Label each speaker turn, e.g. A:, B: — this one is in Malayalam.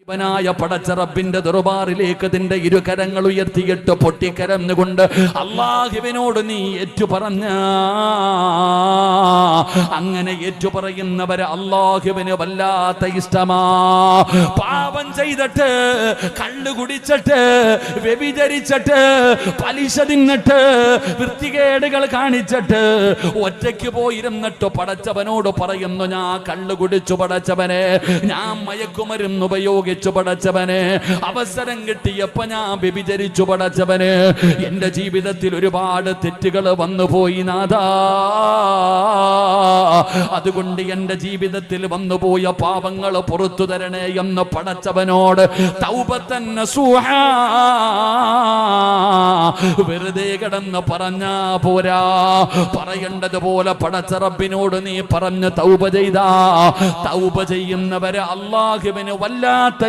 A: ായ പടച്ച റബ്ബിന്റെ ദർബാറിലേക്ക് നിന്റെ ഇരുകരങ്ങൾ ഉയർത്തിയിട്ട് പൊട്ടിക്കരഞ്ഞുകൊണ്ട് അല്ലാഹുവിനോട് നീ ഏറ്റുപറഞ്ഞ അങ്ങനെ ഏറ്റുപറയുന്നവരെ അല്ലാഹുവിന് വല്ലാത്ത ഇഷ്ടമാ. പാപം ചെയ്തിട്ട്, കള്ളു കുടിച്ചിട്ട്, വ്യഭിചരിച്ചിട്ട്, പലിശ തിന്നിട്ട്, വൃത്തികേടുകൾ കാണിച്ചിട്ട് ഒറ്റയ്ക്ക് പോയിരുന്നിട്ട് പടച്ചവനോട് പറയുന്നു, ഞാൻ കള്ളു കുടിച്ചു പടച്ചവനെ, ഞാൻ മയക്കുമരുന്ന് ഉപയോഗിച്ചു പടച്ചവനെ, അവസരം കിട്ടിയപ്പോ ഞാൻ വ്യഭിചരിച്ചു പടച്ചവനെ, എന്റെ ജീവിതത്തിൽ ഒരുപാട് തെറ്റുകൾ വന്നുപോയി നാഥാ, അതുകൊണ്ട് എന്റെ ജീവിതത്തിൽ വന്നുപോയ പാപങ്ങൾ പുറത്തു തരണേ എന്ന് പടച്ചവനോട് തൗബത്തൻ നസൂഹാ വെറുതെ കിടന്ന് പറഞ്ഞാ പോരാ, പറയേണ്ടതുപോലെ പടച്ച റബ്ബിനോട് നീ പറഞ്ഞ് തൗബ ചെയ്താ, തൗബ ചെയ്യുന്നവരെ അല്ലാഹുവിന് വല്ലാത്ത